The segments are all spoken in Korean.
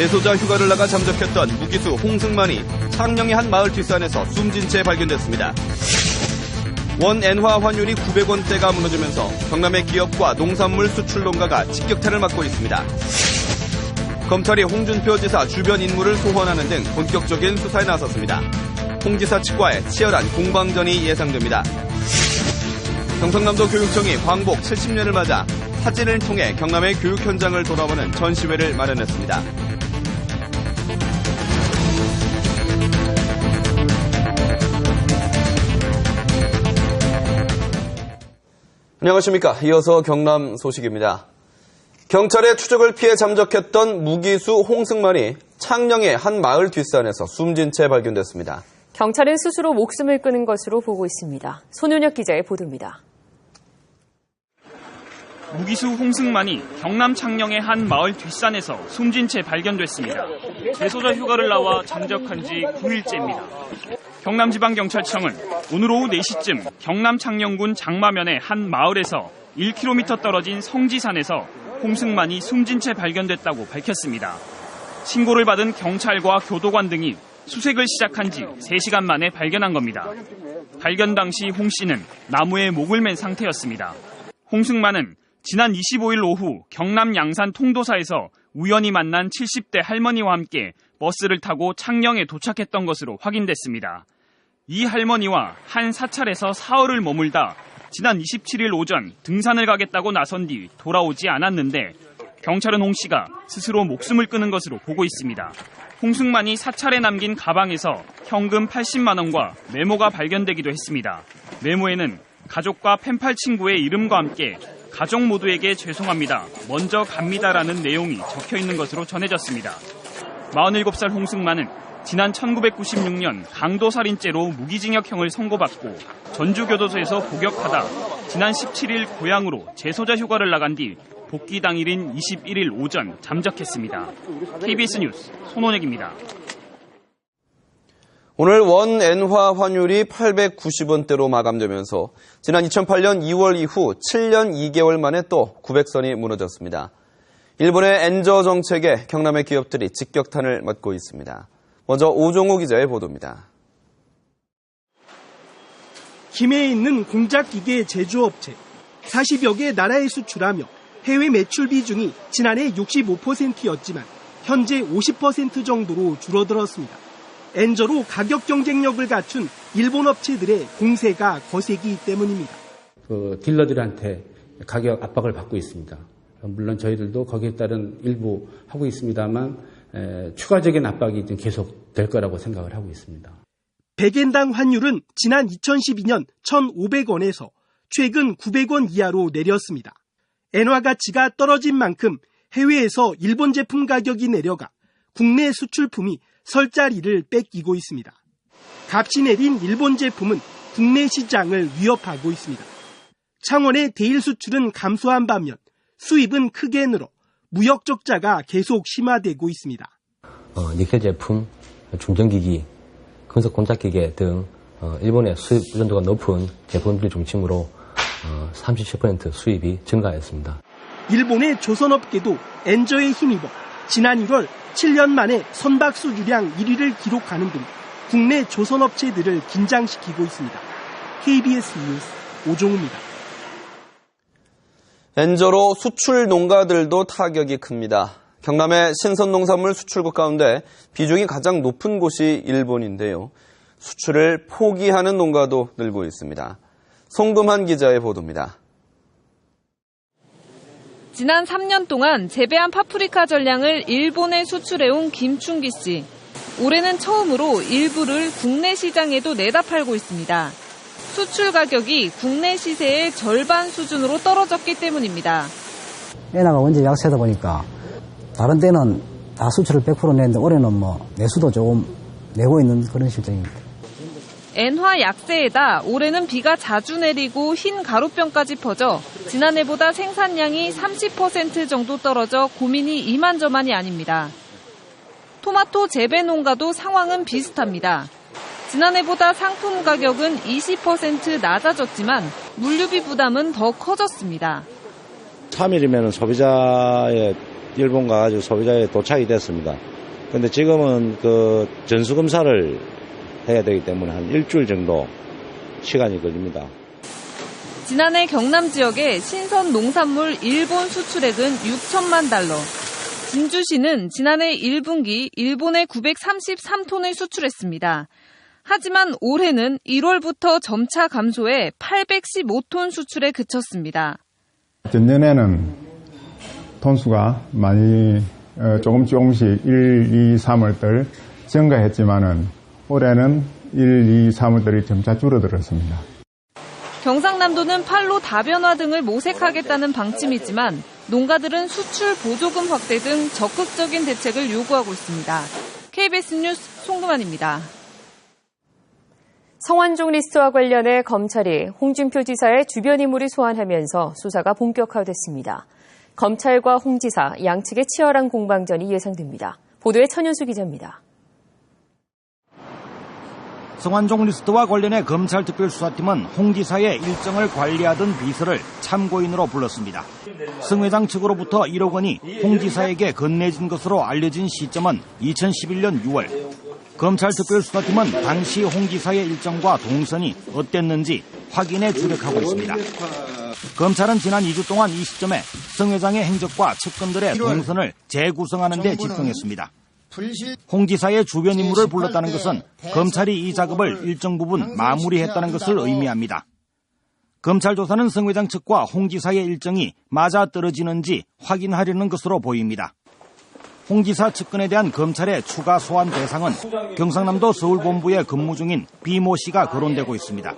재소자 휴가를 나가 잠적했던 무기수 홍승만이 창녕의 한 마을 뒷산에서 숨진 채 발견됐습니다. 원 엔화 환율이 900원대가 무너지면서 경남의 기업과 농산물 수출 농가가 직격탄을 맞고 있습니다. 검찰이 홍준표 지사 주변 인물을 소환하는 등 본격적인 수사에 나섰습니다. 홍 지사 측과의 치열한 공방전이 예상됩니다. 경상남도 교육청이 광복 70년을 맞아 사진을 통해 경남의 교육 현장을 돌아보는 전시회를 마련했습니다. 안녕하십니까. 이어서 경남 소식입니다. 경찰의 추적을 피해 잠적했던 무기수 홍승만이 창녕의 한 마을 뒷산에서 숨진 채 발견됐습니다. 경찰은 스스로 목숨을 끊은 것으로 보고 있습니다. 손윤혁 기자의 보도입니다. 무기수 홍승만이 경남 창녕의 한 마을 뒷산에서 숨진 채 발견됐습니다. 재소자 휴가를 나와 잠적한 지 9일째입니다. 경남지방경찰청은 오늘 오후 4시쯤 경남 창녕군 장마면의 한 마을에서 1km 떨어진 성지산에서 홍승만이 숨진 채 발견됐다고 밝혔습니다. 신고를 받은 경찰과 교도관 등이 수색을 시작한 지 3시간 만에 발견한 겁니다. 발견 당시 홍 씨는 나무에 목을 맨 상태였습니다. 홍승만은 지난 25일 오후 경남 양산 통도사에서 우연히 만난 70대 할머니와 함께 버스를 타고 창녕에 도착했던 것으로 확인됐습니다. 이 할머니와 한 사찰에서 사흘을 머물다 지난 27일 오전 등산을 가겠다고 나선 뒤 돌아오지 않았는데 경찰은 홍 씨가 스스로 목숨을 끊은 것으로 보고 있습니다. 홍승만이 사찰에 남긴 가방에서 현금 80만 원과 메모가 발견되기도 했습니다. 메모에는 가족과 펜팔 친구의 이름과 함께 가족 모두에게 죄송합니다. 먼저 갑니다라는 내용이 적혀 있는 것으로 전해졌습니다. 47살 홍승만은 지난 1996년 강도살인죄로 무기징역형을 선고받고 전주교도소에서 복역하다 지난 17일 고향으로 재소자 휴가를 나간 뒤 복귀 당일인 21일 오전 잠적했습니다. KBS 뉴스 손원혁입니다. 오늘 원 엔화 환율이 890원대로 마감되면서 지난 2008년 2월 이후 7년 2개월 만에 또 900선이 무너졌습니다. 일본의 엔저 정책에 경남의 기업들이 직격탄을 맞고 있습니다. 먼저 오종호 기자의 보도입니다. 김해에 있는 공작기계 제조업체 40여 개 나라에 수출하며 해외 매출 비중이 지난해 65%였지만 현재 50% 정도로 줄어들었습니다. 엔저로 가격 경쟁력을 갖춘 일본 업체들의 공세가 거세기 때문입니다. 딜러들한테 가격 압박을 받고 있습니다. 물론 저희들도 거기에 따른 일부 하고 있습니다만 추가적인 압박이 좀 계속 될 거라고 생각을 하고 있습니다. 100엔당 환율은 지난 2012년 1,500원에서 최근 900원 이하로 내렸습니다. 엔화 가치가 떨어진 만큼 해외에서 일본 제품 가격이 내려가 국내 수출품이 설 자리를 뺏기고 있습니다. 값이 내린 일본 제품은 국내 시장을 위협하고 있습니다. 창원의 대일 수출은 감소한 반면 수입은 크게 늘어 무역 적자가 계속 심화되고 있습니다. 니켈 제품, 중전기기, 금속 공작기계 등 일본의 수입 의존도가 높은 제품들 중심으로 37% 수입이 증가했습니다. 일본의 조선업계도 엔저에 힘입어 지난 1월 7년 만에 선박 수주량 1위를 기록하는 등 국내 조선업체들을 긴장시키고 있습니다. KBS 뉴스 오종우입니다. 엔저로 수출 농가들도 타격이 큽니다. 경남의 신선농산물 수출국 가운데 비중이 가장 높은 곳이 일본인데요. 수출을 포기하는 농가도 늘고 있습니다. 송금한 기자의 보도입니다. 지난 3년 동안 재배한 파프리카 전량을 일본에 수출해온 김충기 씨. 올해는 처음으로 일부를 국내 시장에도 내다 팔고 있습니다. 수출 가격이 국내 시세의 절반 수준으로 떨어졌기 때문입니다. 엔화가 원재 약세다 보니까 다른 때는 다 수출을 100% 내는데 올해는 내수도 조금 내고 있는 그런 실정입니다. 엔화 약세에다 올해는 비가 자주 내리고 흰 가루병까지 퍼져 지난해보다 생산량이 30% 정도 떨어져 고민이 이만저만이 아닙니다. 토마토 재배 농가도 상황은 비슷합니다. 지난해보다 상품 가격은 20% 낮아졌지만 물류비 부담은 더 커졌습니다. 3일이면 소비자의 일본 가가지고 소비자에 도착이 됐습니다. 근데 지금은 그 전수검사를 해야 되기 때문에 한 일주일 정도 시간이 걸립니다. 지난해 경남 지역의 신선 농산물 일본 수출액은 6천만 달러. 진주시는 지난해 1분기 일본에 933톤을 수출했습니다. 하지만 올해는 1월부터 점차 감소해 815톤 수출에 그쳤습니다. 전년에는 톤수가 많이 조금씩 1, 2, 3월들 증가했지만은 올해는 1, 2, 3월들이 점차 줄어들었습니다. 경상남도는 판로 다변화 등을 모색하겠다는 방침이지만 농가들은 수출 보조금 확대 등 적극적인 대책을 요구하고 있습니다. KBS 뉴스 송금환입니다. 성완종 리스트와 관련해 검찰이 홍준표 지사의 주변 인물을 소환하면서 수사가 본격화됐습니다. 검찰과 홍 지사 양측의 치열한 공방전이 예상됩니다. 보도에 천윤수 기자입니다. 성완종 리스트와 관련해 검찰 특별수사팀은 홍 지사의 일정을 관리하던 비서를 참고인으로 불렀습니다. 성 회장 측으로부터 1억 원이 홍 지사에게 건네진 것으로 알려진 시점은 2011년 6월. 검찰 특별수사팀은 당시 홍 지사의 일정과 동선이 어땠는지 확인에 주력하고 있습니다. 검찰은 지난 2주 동안 이 시점에 성 회장의 행적과 측근들의 동선을 재구성하는 데 집중했습니다. 홍 지사의 주변 인물을 불렀다는 것은 검찰이 이 작업을 일정 부분 마무리했다는 것을 의미합니다. 검찰 조사는 성 회장 측과 홍 지사의 일정이 맞아떨어지는지 확인하려는 것으로 보입니다. 홍 지사 측근에 대한 검찰의 추가 소환 대상은 경상남도 서울본부에 근무 중인 비모 씨가 거론되고 있습니다.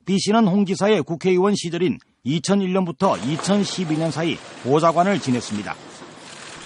비 씨는 홍 지사의 국회의원 시절인 2001년부터 2012년 사이 보좌관을 지냈습니다.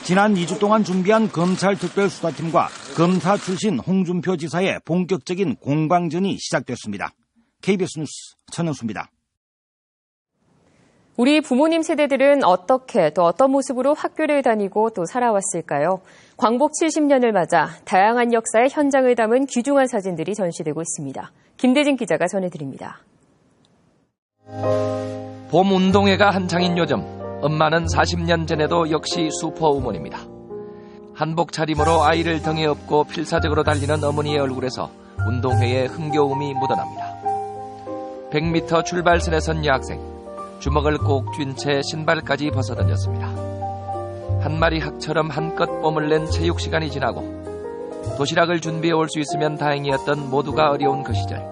지난 2주 동안 준비한 검찰 특별수사팀과 검사 출신 홍준표 지사의 본격적인 공방전이 시작됐습니다. KBS 뉴스 천영수입니다. 우리 부모님 세대들은 어떻게 또 어떤 모습으로 학교를 다니고 또 살아왔을까요? 광복 70년을 맞아 다양한 역사의 현장을 담은 귀중한 사진들이 전시되고 있습니다. 김대진 기자가 전해드립니다. 봄 운동회가 한창인 요즘 엄마는 40년 전에도 역시 슈퍼우먼입니다. 한복 차림으로 아이를 등에 업고 필사적으로 달리는 어머니의 얼굴에서 운동회의 흥겨움이 묻어납니다. 100m 출발선에 선 여학생, 주먹을 꼭 쥔 채 신발까지 벗어던졌습니다. 한 마리 학처럼 한껏 뽐을 낸 체육 시간이 지나고 도시락을 준비해 올 수 있으면 다행이었던 모두가 어려운 그 시절,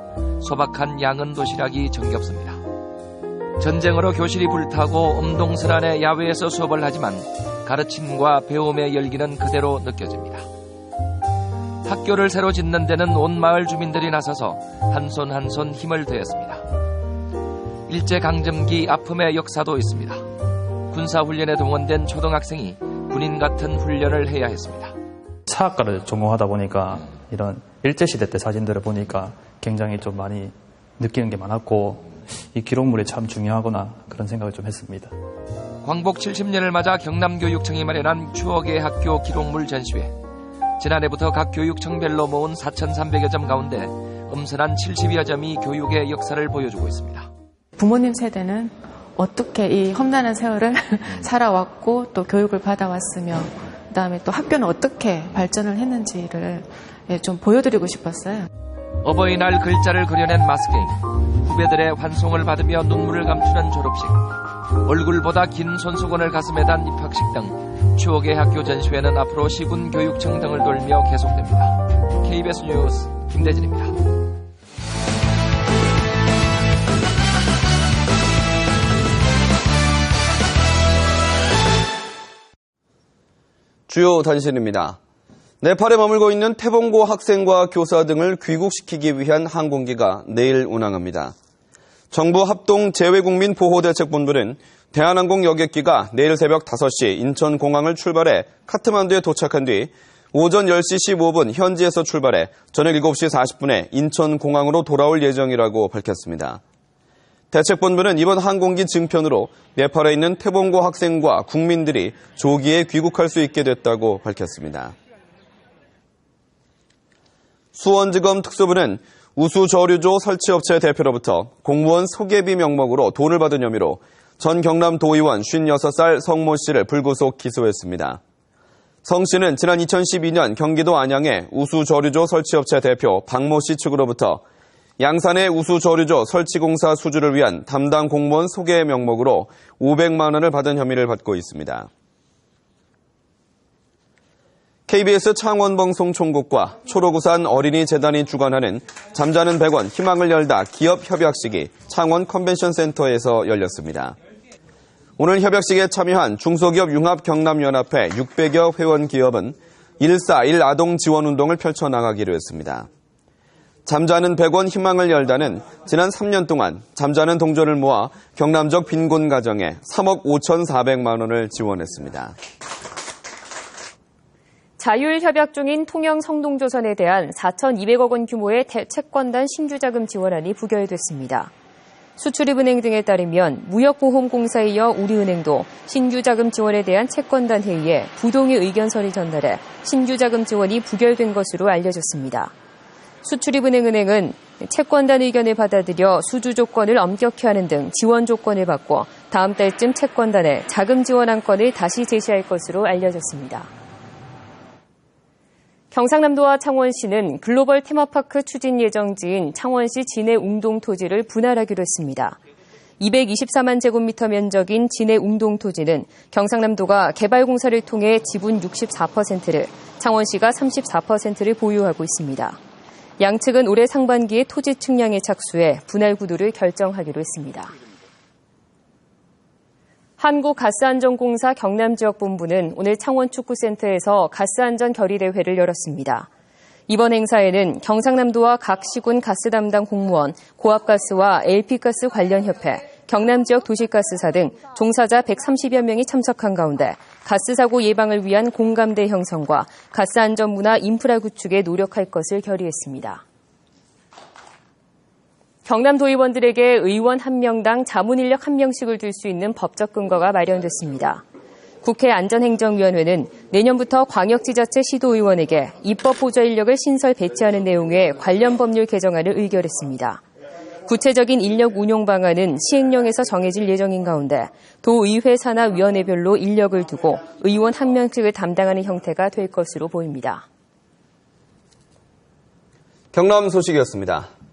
소박한 양은 도시락이 정겹습니다. 전쟁으로 교실이 불타고 엄동설안의 야외에서 수업을 하지만 가르침과 배움의 열기는 그대로 느껴집니다. 학교를 새로 짓는 데는 온 마을 주민들이 나서서 한 손 한 손 힘을 더했습니다. 일제강점기 아픔의 역사도 있습니다. 군사훈련에 동원된 초등학생이 군인 같은 훈련을 해야 했습니다. 사학과를 전공하다 보니까 이런 일제시대 때 사진들을 보니까 굉장히 좀 많이 느끼는 게 많았고 이 기록물이 참 중요하구나 그런 생각을 좀 했습니다. 광복 70년을 맞아 경남교육청이 마련한 추억의 학교 기록물 전시회. 지난해부터 각 교육청별로 모은 4,300여 점 가운데 엄선한 70여 점이 교육의 역사를 보여주고 있습니다. 부모님 세대는 어떻게 이 험난한 세월을 살아왔고 또 교육을 받아왔으며 그다음에 또 학교는 어떻게 발전을 했는지를 좀 보여드리고 싶었어요. 어버이날 글자를 그려낸 마스게임, 후배들의 환송을 받으며 눈물을 감추는 졸업식, 얼굴보다 긴 손수건을 가슴에 단 입학식 등 추억의 학교 전시회는 앞으로 시군 교육청 등을 돌며 계속됩니다. KBS 뉴스 김대진입니다. 주요 단신입니다. 네팔에 머물고 있는 태봉고 학생과 교사 등을 귀국시키기 위한 항공기가 내일 운항합니다. 정부 합동 재외국민보호대책본부는 대한항공 여객기가 내일 새벽 5시 인천공항을 출발해 카트만두에 도착한 뒤 오전 10시 15분 현지에서 출발해 저녁 7시 40분에 인천공항으로 돌아올 예정이라고 밝혔습니다. 대책본부는 이번 항공기 증편으로 네팔에 있는 태봉고 학생과 국민들이 조기에 귀국할 수 있게 됐다고 밝혔습니다. 수원지검 특수부는 우수저류조 설치업체 대표로부터 공무원 소개비 명목으로 돈을 받은 혐의로 전 경남도의원 56살 성모 씨를 불구속 기소했습니다. 성 씨는 지난 2012년 경기도 안양의 우수저류조 설치업체 대표 박모 씨 측으로부터 양산의 우수저류조 설치공사 수주를 위한 담당 공무원 소개 명목으로 500만 원을 받은 혐의를 받고 있습니다. KBS 창원방송 총국과 초록우산 어린이재단이 주관하는 잠자는 100원 희망을 열다 기업 협약식이 창원 컨벤션센터에서 열렸습니다. 오늘 협약식에 참여한 중소기업 융합경남연합회 600여 회원 기업은 141 아동 지원 운동을 펼쳐나가기로 했습니다. 잠자는 100원 희망을 열다는 지난 3년 동안 잠자는 동전을 모아 경남적 빈곤 가정에 3억 5,400만 원을 지원했습니다. 자율 협약 중인 통영 성동조선에 대한 4,200억 원 규모의 채권단 신규자금 지원안이 부결됐습니다. 수출입은행 등에 따르면 무역보험공사에 이어 우리은행도 신규자금 지원에 대한 채권단 회의에 부동의 의견서를 전달해 신규자금 지원이 부결된 것으로 알려졌습니다. 수출입은행은 채권단 의견을 받아들여 수주 조건을 엄격히 하는 등 지원 조건을 바꿔 다음 달쯤 채권단에 자금 지원 안건을 다시 제시할 것으로 알려졌습니다. 경상남도와 창원시는 글로벌 테마파크 추진 예정지인 창원시 진해 웅동 토지를 분할하기로 했습니다. 224만 제곱미터 면적인 진해 웅동 토지는 경상남도가 개발공사를 통해 지분 64%를, 창원시가 34%를 보유하고 있습니다. 양측은 올해 상반기에 토지 측량에 착수해 분할 구도를 결정하기로 했습니다. 한국가스안전공사 경남지역본부는 오늘 창원축구센터에서 가스안전 결의대회를 열었습니다. 이번 행사에는 경상남도와 각 시군 가스 담당 공무원, 고압가스와 LP가스 관련협회, 경남지역 도시가스사 등 종사자 130여 명이 참석한 가운데 가스사고 예방을 위한 공감대 형성과 가스안전 문화 인프라 구축에 노력할 것을 결의했습니다. 경남도의원들에게 의원 1명당 자문인력 1명씩을 둘 수 있는 법적 근거가 마련됐습니다. 국회 안전행정위원회는 내년부터 광역지자체 시도의원에게 입법 보좌 인력을 신설 배치하는 내용의 관련 법률 개정안을 의결했습니다. 구체적인 인력 운용 방안은 시행령에서 정해질 예정인 가운데 도의회 산하 위원회별로 인력을 두고 의원 1명씩을 담당하는 형태가 될 것으로 보입니다. 경남 소식이었습니다.